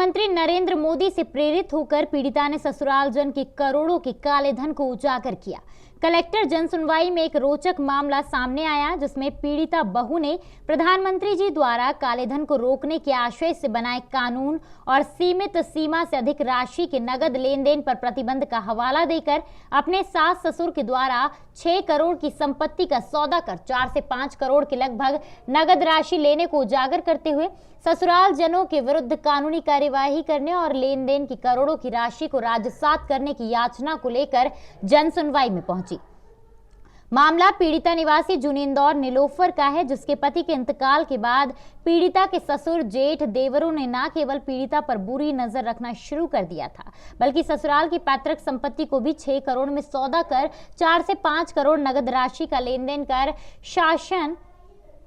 प्रधानमंत्री नरेंद्र मोदी से प्रेरित होकर पीड़िता ने ससुराल जन के करोड़ों के काले धन को उजागर किया। कलेक्टर जनसुनवाई में एक रोचक मामला सामने आया, जिसमें पीड़िता बहू ने प्रधानमंत्री जी द्वारा काले धन को रोकने के आशय से बनाए कानून और सीमित सीमा से अधिक राशि के नगद लेन देन पर प्रतिबंध का हवाला देकर अपने सास ससुर के द्वारा 6 करोड़ की संपत्ति का सौदा कर 4 से 5 करोड़ के लगभग नगद राशि लेने को उजागर करते हुए ससुराल जनों के विरुद्ध कानूनी कार्यवाही करने और लेन देन की करोड़ों की राशि को राजसात करने की याचना को लेकर जनसुनवाई में पहुंची। मामला पीड़िता निवासी जूनी इंदौर नीलोफर का है, जिसके पति के इंतकाल के बाद पीड़िता के ससुर जेठ देवरों ने न केवल पीड़िता पर बुरी नजर रखना शुरू कर दिया था, बल्कि ससुराल की पैतृक संपत्ति को भी 6 करोड़ में सौदा कर 4 से 5 करोड़ नगद राशि का लेन देन कर शासन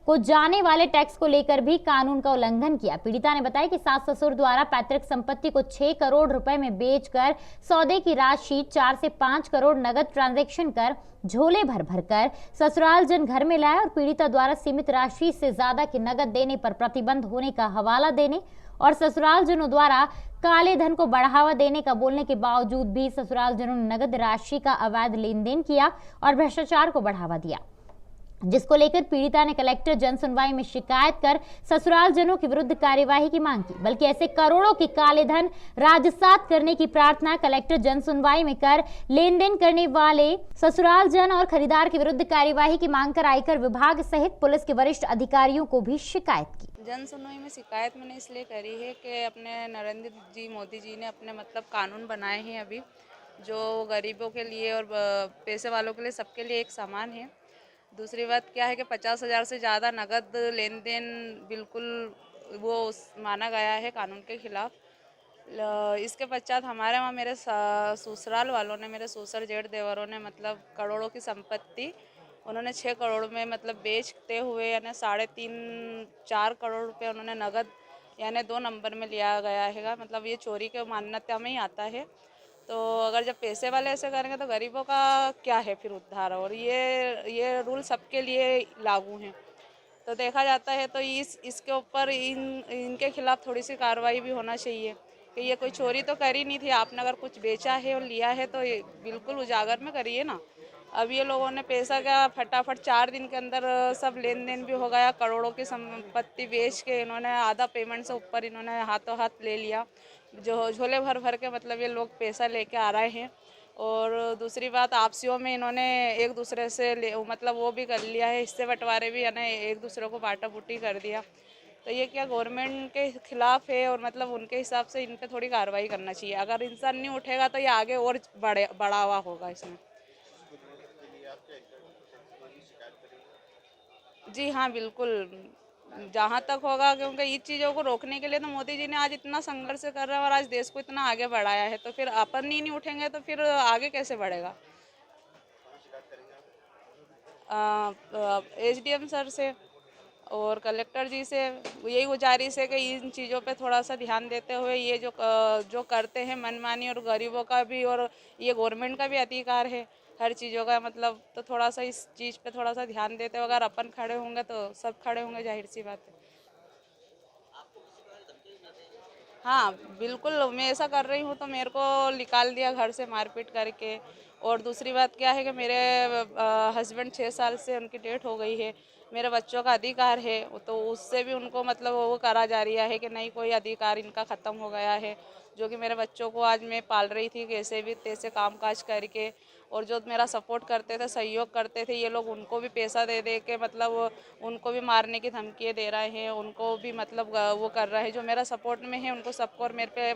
को जाने वाले टैक्स को लेकर भी कानून का उल्लंघन किया। पीड़िता ने बताया कि सास ससुर द्वारा पैतृक संपत्ति को 6 करोड़ रुपए में बेचकर सौदे की राशि 4 से 5 करोड़ नगद ट्रांजैक्शन कर झोले भर भर कर ससुराल जन घर में लाए और पीड़िता द्वारा सीमित राशि से ज्यादा की नगद देने पर प्रतिबंध होने का हवाला देने और ससुराल जनों द्वारा काले धन को बढ़ावा देने का बोलने के बावजूद भी ससुराल जनों ने नगद राशि का अवैध लेन देन किया और भ्रष्टाचार को बढ़ावा दिया, जिसको लेकर पीड़िता ने कलेक्टर जनसुनवाई में शिकायत कर ससुराल जनों के विरुद्ध कार्यवाही की मांग की। बल्कि ऐसे करोड़ों के काले धन राजसात करने की प्रार्थना कलेक्टर जनसुनवाई में कर लेन देन करने वाले ससुराल जन और खरीदार के विरुद्ध कार्यवाही की मांग कर आयकर विभाग सहित पुलिस के वरिष्ठ अधिकारियों को भी शिकायत की। जनसुनवाई में शिकायत मैंने इसलिए करी है कि अपने नरेंद्र जी मोदी जी ने अपने कानून बनाए हैं अभी, जो गरीबों के लिए और पैसे वालों के लिए सबके लिए एक समान है। दूसरी बात क्या है कि 50,000 से ज़्यादा नगद लेन देन बिल्कुल वो माना गया है कानून के खिलाफ। इसके पश्चात हमारे वहाँ मेरे ससुराल वालों ने, मेरे ससुर जेठ देवरों ने करोड़ों की संपत्ति उन्होंने 6 करोड़ में बेचते हुए यानी 3.5-4 करोड़ रुपए उन्होंने नगद यानी 2 नंबर में लिया गया है। ये चोरी के मान्यता में ही आता है। तो अगर जब पैसे वाले ऐसे करेंगे तो गरीबों का क्या है फिर उद्धार। और ये रूल सबके लिए लागू हैं। तो देखा जाता है तो इसके ऊपर इनके खिलाफ थोड़ी सी कार्रवाई भी होना चाहिए कि ये कोई चोरी तो करी नहीं थी। आपने अगर कुछ बेचा है और लिया है तो ये बिल्कुल उजागर में करिए ना। अब ये लोगों ने पैसा का फटाफट 4 दिन के अंदर सब लेन देन भी हो गया। करोड़ों की संपत्ति बेच के इन्होंने आधा पेमेंट से ऊपर इन्होंने हाथों हाथ ले लिया, जो झोले भर भर के ये लोग पैसा लेके आ रहे हैं। और दूसरी बात, आपसियों में इन्होंने एक दूसरे से वो भी कर लिया है, हिस्से बंटवारे भी यानी एक दूसरे को बाटा बूटी कर दिया। तो ये क्या गवर्नमेंट के खिलाफ है और उनके हिसाब से इन पे थोड़ी कार्रवाई करना चाहिए। अगर इंसान नहीं उठेगा तो ये आगे और बढ़ावा होगा इसमें। जी हाँ, बिल्कुल, जहाँ तक होगा, क्योंकि इस चीज़ों को रोकने के लिए तो मोदी जी ने आज इतना संघर्ष कर रहा है और आज देश को इतना आगे बढ़ाया है। तो फिर अपन ही नहीं उठेंगे तो फिर आगे कैसे बढ़ेगा। एसडीएम सर से और कलेक्टर जी से यही गुजारिश है कि इन चीज़ों पे थोड़ा सा ध्यान देते हुए ये जो करते हैं मनमानी, और गरीबों का भी और ये गवर्नमेंट का भी अधिकार है हर चीज़ों का तो थोड़ा सा इस चीज़ पे थोड़ा सा ध्यान देते हुए अगर अपन खड़े होंगे तो सब खड़े होंगे, जाहिर सी बात है। हाँ बिल्कुल, मैं ऐसा कर रही हूँ तो मेरे को निकाल दिया घर से मारपीट करके। और दूसरी बात क्या है कि मेरे हस्बैंड 6 साल से उनकी डेथ हो गई है। मेरे बच्चों का अधिकार है तो उससे भी उनको वो करा जा रहा है कि नहीं, कोई अधिकार इनका ख़त्म हो गया है। जो कि मेरे बच्चों को आज मैं पाल रही थी कैसे भी तैसे काम काज करके, और जो मेरा सपोर्ट करते थे, सहयोग करते थे, ये लोग उनको भी पैसा दे दे के उनको भी मारने की धमकियाँ दे रहे हैं, उनको भी वो कर रहे हैं। जो मेरा सपोर्ट में है उनको सबको और मेरे पे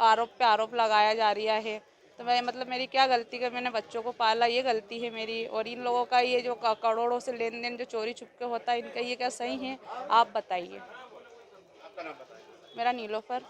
आरोप पे आरोप लगाया जा रहा है। तो मैं मेरी क्या गलती है, मैंने बच्चों को पाला, ये गलती है मेरी। और इन लोगों का ये जो करोड़ों से लेन देन जो चोरी छुप के होता है, इनका ये क्या सही है, आप बताइए। मेरा नीलोफर।